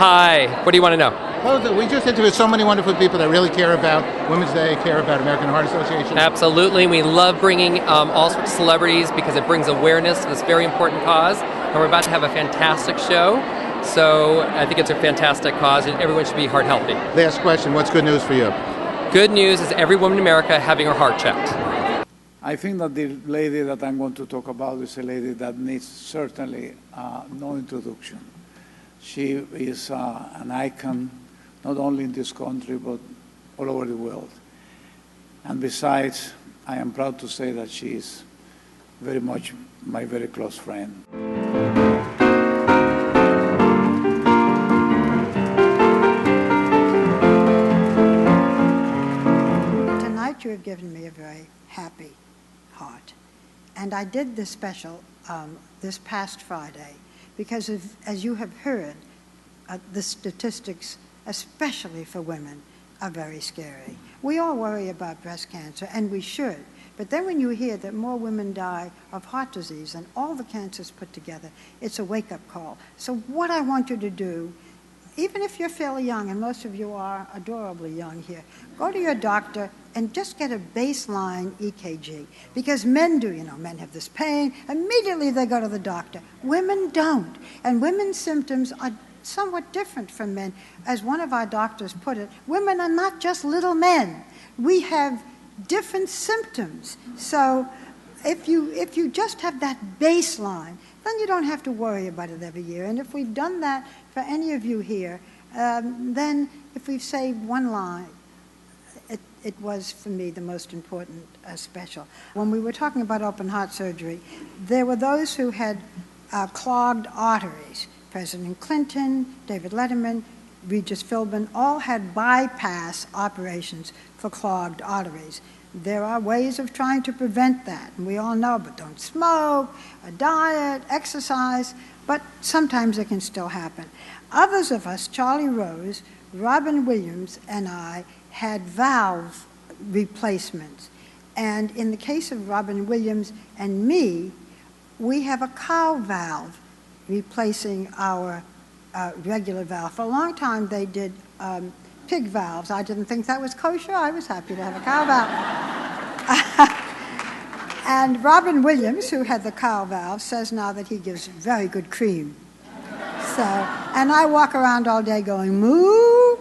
Hi, what do you want to know? Hoda, we just interviewed so many wonderful people that really care about Women's Day, care about American Heart Association. Absolutely. We love bringing all sorts of celebrities because it brings awareness to this very important cause. And we're about to have a fantastic show. So I think it's a fantastic cause and everyone should be heart healthy. Last question, what's good news for you? Good news is every woman in America having her heart checked. I think that the lady that I'm going to talk about is a lady that needs certainly no introduction. She is an icon, not only in this country, but all over the world. And besides, I am proud to say that she is very much my very close friend. Tonight you have given me a very happy heart. And I did this special this past Friday because, as you have heard, the statistics, especially for women, are very scary. We all worry about breast cancer, and we should. But then when you hear that more women die of heart disease than all the cancers put together, it's a wake-up call. So what I want you to do, even if you're fairly young, and most of you are adorably young here, go to your doctor and just get a baseline EKG. Because men do, men have this pain, immediately they go to the doctor. Women don't. And women's symptoms are somewhat different from men. As one of our doctors put it, women are not just little men. We have different symptoms. So if you just have that baseline, then you don't have to worry about it every year. And if we've done that for any of you here, then if we've saved one line, it was, for me, the most important special. When we were talking about open heart surgery, there were those who had clogged arteries. President Clinton, David Letterman, Regis Philbin, all had bypass operations for clogged arteries. There are ways of trying to prevent that, and we all know, but don't smoke, a diet, exercise, but sometimes it can still happen. Others of us, Charlie Rose, Robin Williams, and I, had valve replacements. And in the case of Robin Williams and me, we have a cow valve replacing our regular valve. For a long time, they did pig valves. I didn't think that was kosher. I was happy to have a cow valve. And Robin Williams, who had the cow valve, says now that he gives very good cream. So, and I walk around all day going, moo.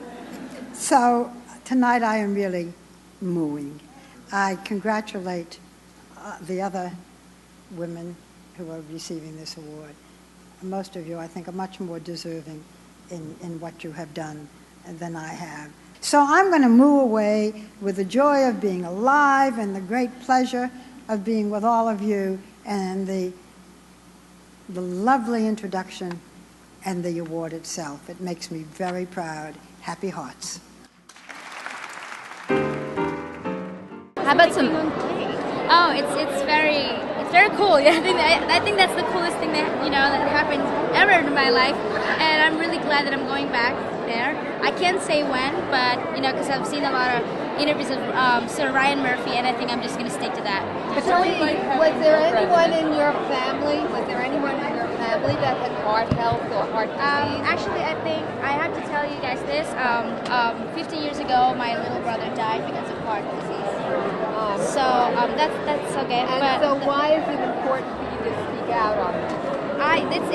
So tonight I am really mooing. I congratulate the other women who are receiving this award. Most of you, I think, are much more deserving in what you have done than I have. So I'm going to move away with the joy of being alive and the great pleasure of being with all of you and the lovely introduction and the award itself. It makes me very proud. Happy hearts. How about some? Oh, it's very cool. I think that's the coolest thing that that happened ever in my life, and I'm really glad that I'm going back there. I can't say when, but because I've seen a lot of interviews of Sir Ryan Murphy, and I think I'm just going to stick to that. Was there anyone in your family? That had heart health or heart disease? Actually, I think I have to tell you guys this. 15 years ago, my little brother died because of heart disease. So that's okay. So why is it important for you to speak out on that?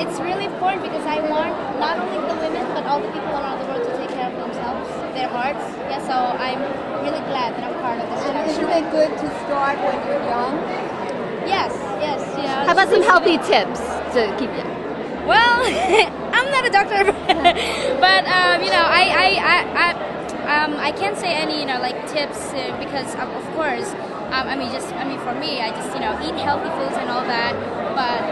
It's really important because I want not only the women but all the people around the world to take care of themselves, their hearts. Yeah, so I'm really glad that I'm part of this. And isn't it good to start when you're young? Yes. How about some healthy tips to keep you? Well, I'm not a doctor, but I can't say any tips because of course for me I just eat healthy foods and all that, but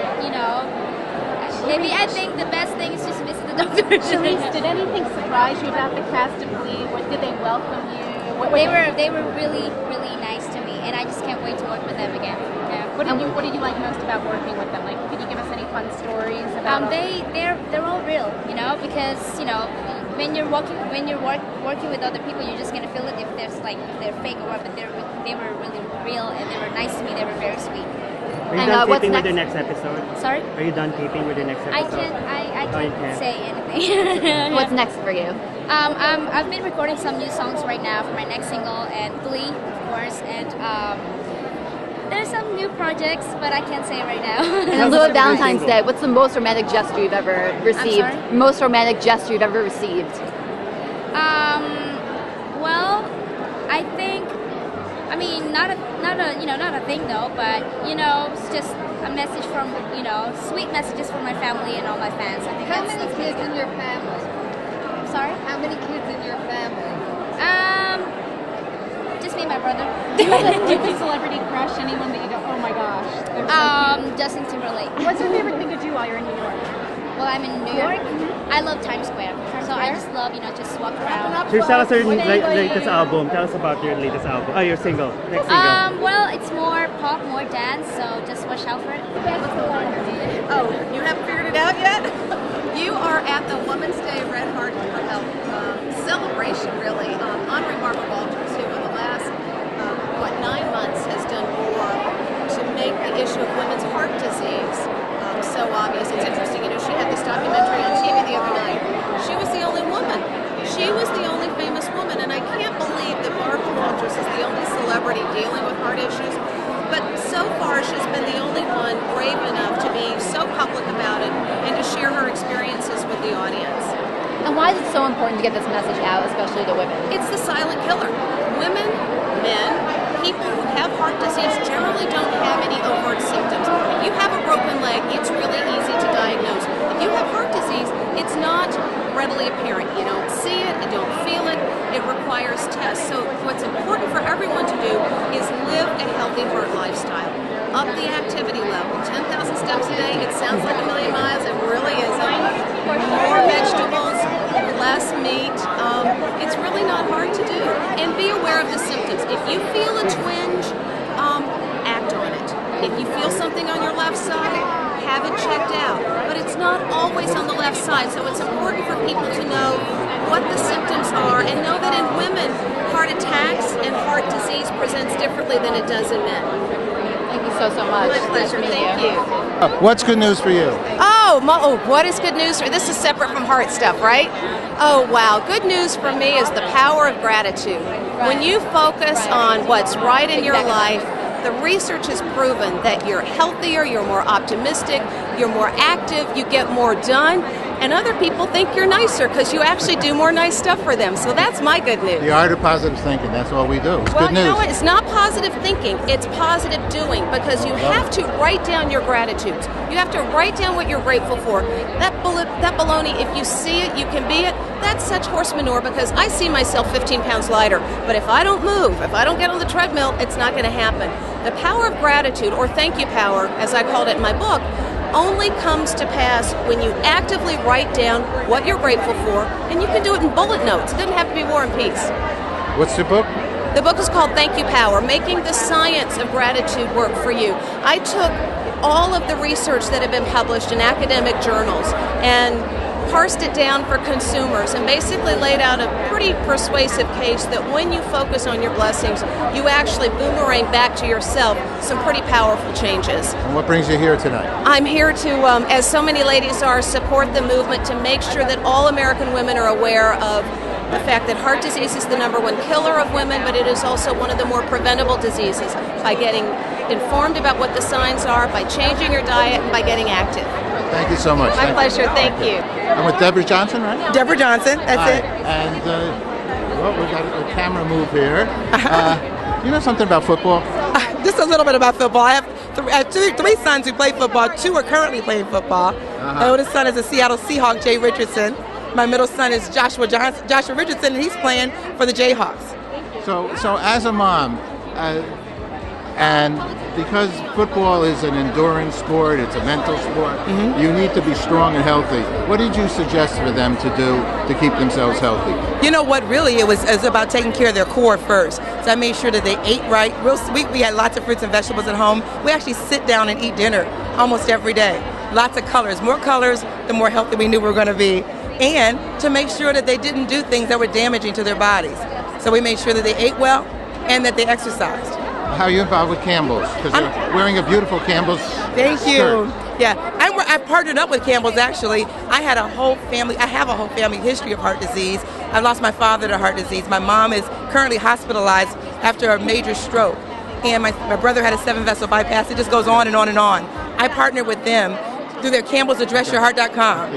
maybe I think the best thing is just visit the doctor. Charice, did anything surprise you about the cast of Glee? Did they welcome you? They were really, really nice to me, and I just can't wait to work with them again. Yeah. What did you like most about working with them? Like, could you give us any fun stories about? They're all real, because when you're working with other people, you're just gonna feel it if they're fake or what. But they were really real, and they were nice to me. They were very sweet. Are you And, done what's taping with next? the next episode? Sorry? Are you done taping with the next I episode? can't say anything. What's next for you? I've been recording some new songs right now for my next single and Glee, of course, and there's some new projects, but I can't say it right now. And in lieu of Valentine's Day, what's the most romantic gesture you've ever received? sorry? Most romantic gesture you've ever received? Well, I think, I mean, not a thing though, but it's just a message from, sweet messages from my family and all my fans. I think How that's many kids in your family? Sorry? How many kids in your family? Just me and my brother. Do you have a celebrity crush? Anyone that you go, oh my gosh? they're so cute? Justin Timberlake. What's your favorite thing to do while you're in New York? Well, I'm in New York. I love Times Square. So I just love, just walk around. Charice, tell us your latest album. Tell us about your latest album. Oh, your single. Next single. Well, it's more pop, more dance, so just watch out for it. Oh, you haven't figured it out yet? You are at the Women's Day Red Heart for Health celebration, really. Honoring Barbara Walters, who in the last, 9 months has done more to make the issue of women's heart disease so obvious. It's interesting, she had this documentary on TV the other night. She was the only woman. She was the only famous woman, and I can't believe that Barbara Walters is the only celebrity dealing with heart issues. But so far, she's been the only one brave enough to be so public about it and to share her experiences with the audience. And why is it so important to get this message out, especially to women? It's the silent killer. Women, men, people who have heart disease generally don't have any overt symptoms. If you have a broken leg, it's really easy to diagnose. If you have heart disease, it's not readily apparent. You don't see it, you don't feel it, it requires tests. So what's important for everyone to do is live a healthy heart lifestyle. Up the activity level. 10,000 steps a day, it sounds like a million miles, it really isn't. More vegetables, less meat. It's really not hard to do. And be aware of the symptoms. If you feel a twinge, act on it. If you feel something on your left side, have it checked out. But it's not always on the left side, so it's important for people to know what the symptoms are and know that in women, heart attacks and heart disease presents differently than it does in men. Thank you so much. My pleasure. Thank you. What's good news for you? What is good news? This is separate from heart stuff, right? Oh, wow. Good news for me is the power of gratitude. When you focus on what's right in your life, the research has proven that you're healthier, you're more optimistic, you're more active, you get more done, and other people think you're nicer because you actually do more nice stuff for them. So that's my good news. The art of positive thinking. That's all we do. It's Well, good news. you know what? It's not positive thinking. It's positive doing because you have to write down your gratitudes. You have to write down what you're grateful for. That baloney, if you see it, you can be it. That's such horse manure because I see myself 15 pounds lighter. But if I don't move, if I don't get on the treadmill, it's not going to happen. The power of gratitude, or thank you power, as I called it in my book, only comes to pass when you actively write down what you're grateful for, and you can do it in bullet notes. It doesn't have to be War and Peace. What's the book? The book is called Thank You Power, Making the Science of Gratitude Work for You. I took all of the research that had been published in academic journals and parsed it down for consumers and basically laid out a pretty persuasive case that when you focus on your blessings, you actually boomerang back to yourself some pretty powerful changes. And what brings you here tonight? I'm here to, as so many ladies are, support the movement to make sure that all American women are aware of the fact that heart disease is the #1 killer of women, but it is also one of the more preventable diseases by getting informed about what the signs are, by changing your diet, and by getting active. Thank you so much. My pleasure. Thank you. I'm with Deborah Johnson, right? Deborah Johnson, that's Hi. it. And, we got a camera move here. You know something about football? Just a little bit about football. I have three sons who play football. 2 are currently playing football. My oldest son is a Seattle Seahawk, Jay Richardson. My middle son is Joshua Richardson, and he's playing for the Jayhawks. So as a mom, and because football is an endurance sport, it's a mental sport, you need to be strong and healthy. What did you suggest for them to do to keep themselves healthy? You know what, really, it was about taking care of their core first. So I made sure that they ate right. Real sweet, we had lots of fruits and vegetables at home. We actually sit down and eat dinner almost every day. Lots of colors. More colors, the more healthy we knew we were going to be. And to make sure that they didn't do things that were damaging to their bodies. So we made sure that they ate well and that they exercised. how are you involved with Campbell's? Because you're wearing a beautiful Campbell's Thank you. skirt. Yeah, I partnered up with Campbell's actually. I have a whole family history of heart disease. I lost my father to heart disease. My mom is currently hospitalized after a major stroke. And my brother had a 7-vessel bypass. It just goes on and on and on. I partnered with them through their campbellsaddressyourheart.com.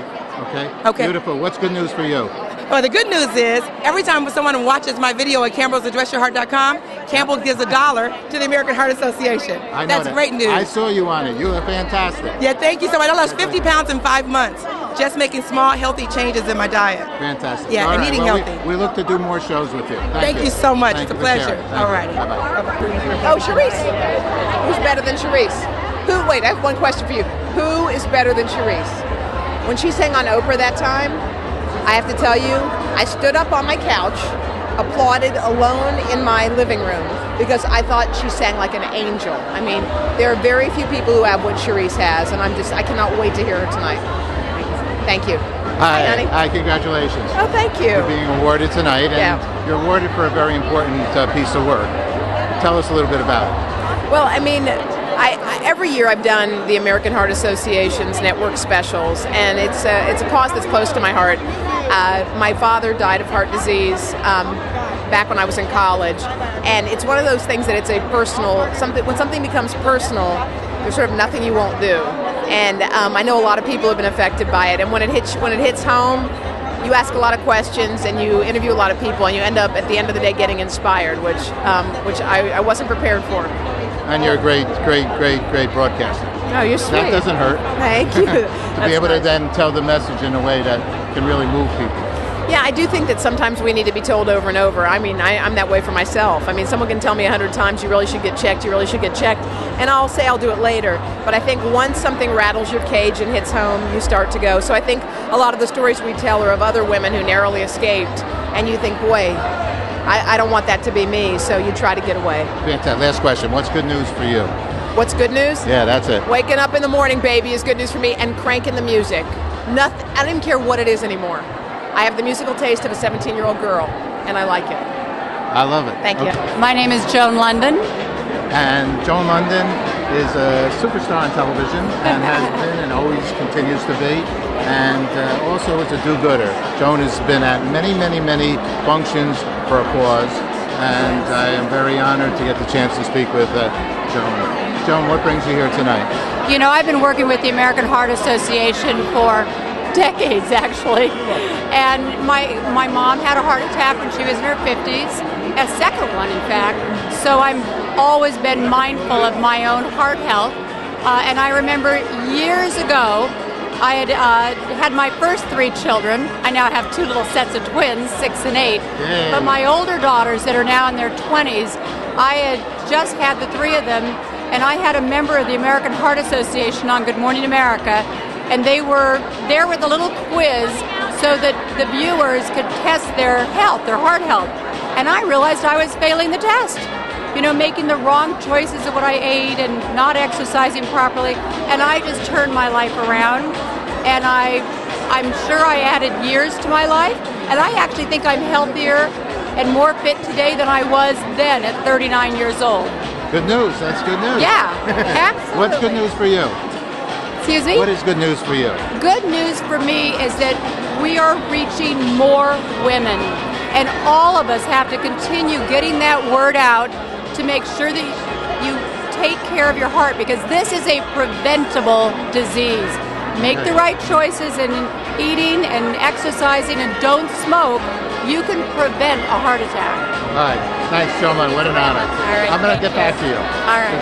Okay. Beautiful. What's good news for you? Well, the good news is, every time someone watches my video at campbellsaddressyourheart.com, Campbell gives $1 to the American Heart Association. I know That's that. great news. I saw you on it. You are fantastic. Yeah, thank you so much. I lost 50 pounds in 5 months, just making small, healthy changes in my diet. Fantastic. Yeah, All and right, eating well, healthy. We look to do more shows with you. Thank you so much. Thank It's a you for pleasure. sharing. Thank All you. righty. Bye-bye. Oh, Charice. Who's better than Charice? Wait, I have one question for you. Who is better than Charice? When she sang on Oprah that time, I have to tell you, I stood up on my couch, applauded alone in my living room because I thought she sang like an angel. I mean, there are very few people who have what Charice has, and I cannot wait to hear her tonight. Thank you. Hi, honey. Hi, congratulations. Oh, thank you. You're being awarded tonight, and you're awarded for a very important piece of work. Tell us a little bit about it. Well, I mean, every year I've done the American Heart Association's network specials, and it's a cause that's close to my heart. My father died of heart disease back when I was in college, and it's one of those things that it's a personal something. When something becomes personal, there's sort of nothing you won't do. And I know a lot of people have been affected by it, and when it hits home, you ask a lot of questions and you interview a lot of people, and you end up at the end of the day getting inspired, which I wasn't prepared for. And you're a great broadcaster. Oh, you're sweet. That doesn't hurt. Thank you. To be able to then tell the message in a way that can really move people. Yeah, I do think that sometimes we need to be told over and over. I mean, I'm that way for myself. I mean, someone can tell me 100 times, you really should get checked, and I'll say I'll do it later. But I think once something rattles your cage and hits home, you start to go. So I think a lot of the stories we tell are of other women who narrowly escaped, and you think, boy, I don't want that to be me, so you try to get away. Fantastic. Last question. What's good news for you? What's good news? Yeah, that's it. Waking up in the morning, baby, is good news for me, and cranking the music. Nothing. I don't even care what it is anymore. I have the musical taste of a 17-year-old girl, and I like it. I love it. Thank you. My name is Joan London. And Joan London is a superstar on television and has been and always continues to be. And also is a do-gooder. Joan has been at many functions for a cause, and I am very honored to get the chance to speak with Joan. Joan, what brings you here tonight? You know, I've been working with the American Heart Association for decades, actually. And my mom had a heart attack when she was in her 50s, a second one, in fact. So I've always been mindful of my own heart health. And I remember years ago, I had my first 3 children. I now have 2 little sets of twins, 6 and 8. Yay. But my older daughters that are now in their 20s, I had just had the 3 of them, and I had a member of the American Heart Association on Good Morning America, and they were there with a little quiz so that the viewers could test their health, their heart health. And I realized I was failing the test. You know, making the wrong choices of what I ate and not exercising properly. And I just turned my life around, and I'm sure I added years to my life. And I actually think I'm healthier and more fit today than I was then at 39 years old. Good news. That's good news. Yeah, absolutely. What's good news for you? Excuse me? What is good news for you? Good news for me is that we are reaching more women, and all of us have to continue getting that word out to make sure that you take care of your heart, because this is a preventable disease. Make the right choices in eating and exercising, and don't smoke. You can prevent a heart attack. All right. Thanks so much. What an honor. All right, I'm going to get back to you. All right.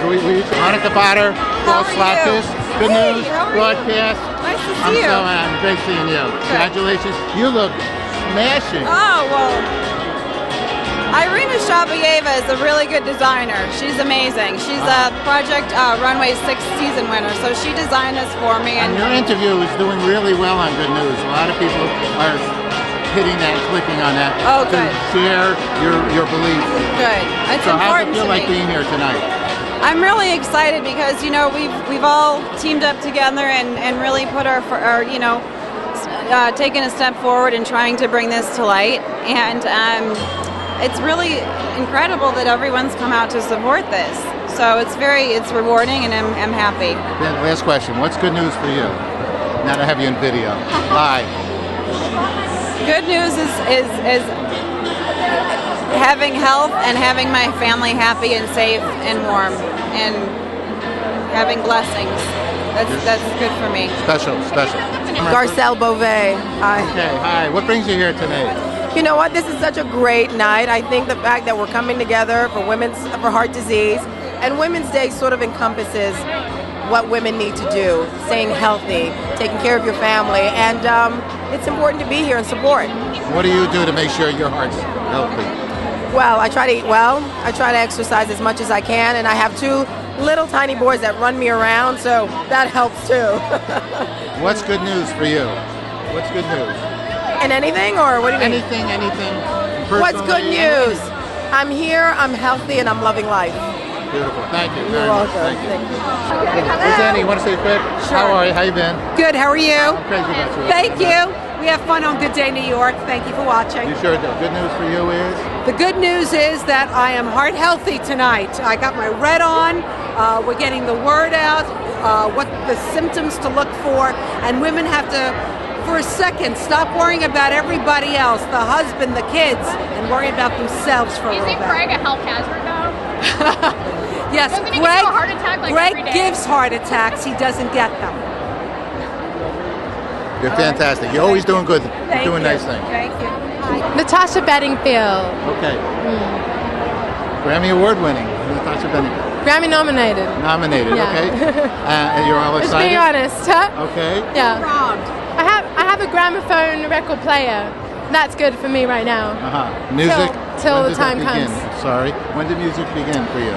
Monica Potter, Paul Slapkus, Good News, Broadcast. Nice to I'm see you. so happy. Great seeing you. Congratulations. You look smashing. Oh, well, Irina Shabayeva is a really good designer. She's amazing. She's a Project Runway's 6th season winner, so she designed this for me. And your interview is doing really well on Good News. A lot of people are hitting that, clicking on that to share your beliefs. Good. It's so how does important it feel to like me. being here tonight? I'm really excited because, you know, we've all teamed up together and really put our you know, taken a step forward in trying to bring this to light. And it's really incredible that everyone's come out to support this. So it's rewarding, and I'm happy. Then last question. What's good news for you? Now that I have you in video, live. Good news is having health and having my family happy and safe and warm and having blessings. That's good for me. Special. Garcelle Beauvais. Hi. Okay, hi. What brings you here today? You know what? This is such a great night. I think the fact that we're coming together for heart disease, and Women's Day sort of encompasses what women need to do, staying healthy, taking care of your family, and it's important to be here and support. What do you do to make sure your heart's healthy? Well, I try to eat well. I try to exercise as much as I can, and I have 2 little tiny boys that run me around, so that helps too. What's good news for you? What's good news? And anything, or what do you mean? Anything. What's good news? I'm here, I'm healthy, and I'm loving life. Beautiful. Thank you. You're welcome. Thank you. Thank you. Hey, Zanny, you want to say quick? Sure. How are you? How you been? Good, how are you? Crazy about you. Thank you. We have fun on Good Day New York. Thank you for watching. You sure do. Good news for you is? The good news is that I am heart healthy tonight. I got my red on. We're getting the word out, what the symptoms to look for, and women have to, for a second, stop worrying about everybody else, the husband, the kids, and worry about themselves for a little bit. Isn't Greg a health hazard though? Yes, Doesn't he get a heart attack like every Greg day? gives heart attacks. He doesn't get them. You're fantastic. You're always doing good. You're doing nice things. Thank you. Natasha Bedingfield. Okay. Grammy Award winning. Natasha Bedingfield. Grammy nominated. Nominated, Yeah. okay. And you're all Let's excited? be honest, huh? Okay. Yeah. I have a gramophone record player. That's good for me right now. Music? Till when the did that time begin? comes. Sorry. When did music begin for you?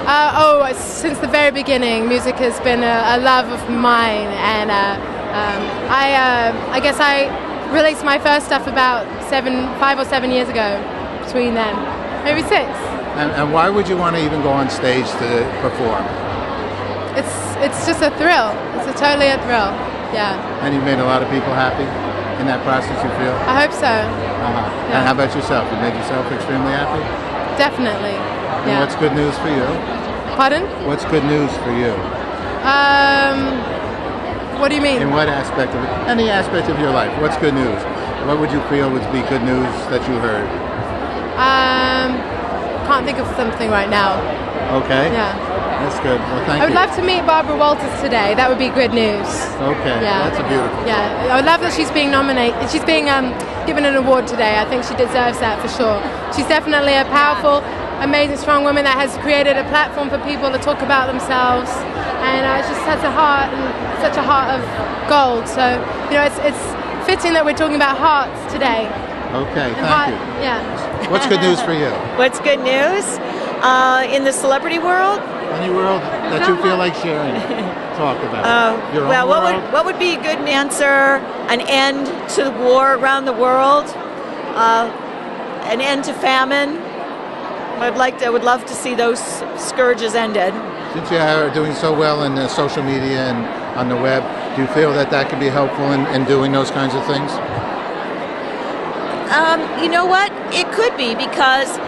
Since the very beginning, music has been a love of mine, and I guess I released my first stuff about 5 or 7 years ago. Between then, maybe 6. And why would you want to even go on stage to perform? It's just a thrill. It's totally a thrill. Yeah. And you've made a lot of people happy in that process, you feel? I hope so. Yeah. And how about yourself? You made yourself extremely happy? Definitely. And Yeah. what's good news for you? Pardon? What's good news for you? What do you mean? In what aspect of it? Any aspect of your life. What's good news? What would you feel would be good news that you heard? Can't think of something right now. Okay. Yeah. That's good. Well, thank I would you. love to meet Barbara Walters today. That would be good news. Okay. Yeah. That's a beautiful. Yeah. I would love that she's being nominated. She's being given an award today. I think she deserves that for sure. She's definitely a powerful, amazing, strong woman that has created a platform for people to talk about themselves. And she just has a heart, and such a heart of gold. So, it's fitting that we're talking about hearts today. Okay. Thank you. Yeah. What's good news for you? What's good news? In the celebrity world? Any world that you feel like sharing? Talk about. Your own world? What would be a good answer? An end to war around the world? An end to famine? I would love to see those scourges ended. Since you are doing so well in social media and on the web, do you feel that could be helpful in doing those kinds of things? You know what? It could be, because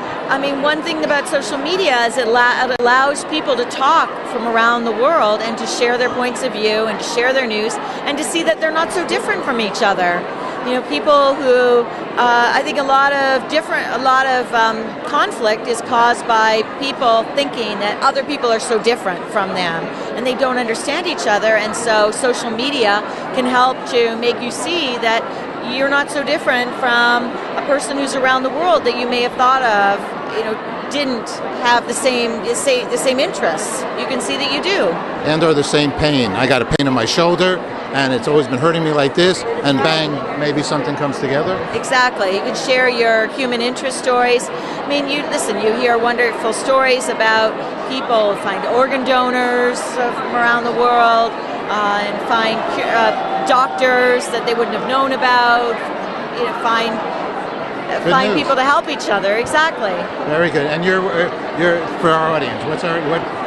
one thing about social media is it allows people to talk from around the world and to share their points of view and to share their news and to see that they're not so different from each other. People who I think a lot of conflict is caused by people thinking that other people are so different from them and they don't understand each other, and so social media can help to make you see that you're not so different from a person who's around the world that you may have thought of, didn't have the same interests. You can see that you do. And or the same pain. I got a pain in my shoulder, and it's always been hurting me like this, and bang, maybe something comes together. Exactly. You can share your human interest stories. You hear wonderful stories about people who find organ donors from around the world, and find doctors that they wouldn't have known about, find people to help each other. Exactly. Very good. And you're for our audience.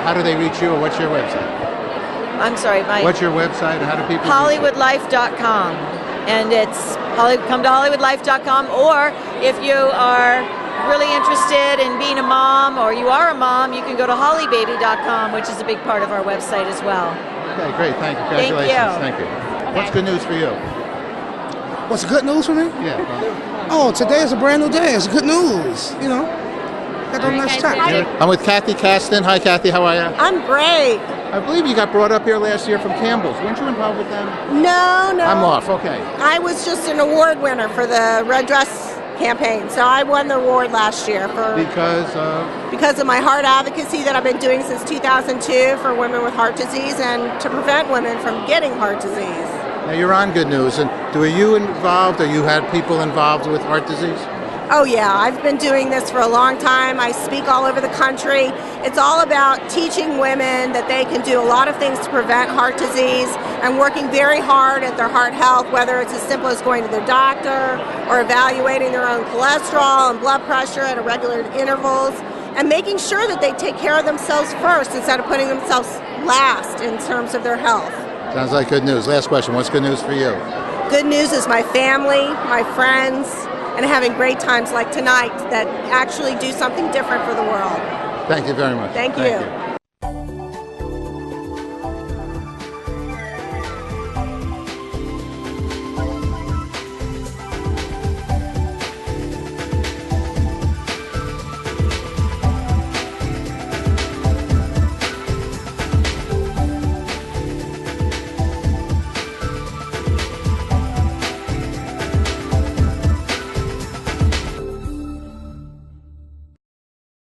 How do they reach you, or what's your website? I'm sorry, what's your website? How do people? HollywoodLife.com, and it's come to HollywoodLife.com, or if you are really interested in being a mom, or you are a mom, you can go to hollybaby.com, which is a big part of our website as well. Okay, great. Thank you. Congratulations. Thank you. What's good news for you? What's good news for me? Yeah. Oh, today is a brand new day. It's good news, you know. Got a nice time. I'm with Kathy Caston. Hi, Kathy. How are you? I'm great. I believe you got brought up here last year from Campbell's. Weren't you involved with them? No. I'm off. Okay. I was just an award winner for the Red Dress campaign. So I won the award last year because of my heart advocacy that I've been doing since 2002 for women with heart disease and to prevent women from getting heart disease. Now you're on Good News, and were you involved, or you had people involved with heart disease? Oh yeah, I've been doing this for a long time. I speak all over the country. It's all about teaching women that they can do a lot of things to prevent heart disease and working very hard at their heart health, whether it's as simple as going to their doctor or evaluating their own cholesterol and blood pressure at irregular intervals, and making sure that they take care of themselves first instead of putting themselves last in terms of their health. Sounds like good news. Last question. What's good news for you? Good news is my family, my friends, and having great times like tonight that actually do something different for the world. Thank you very much. Thank you.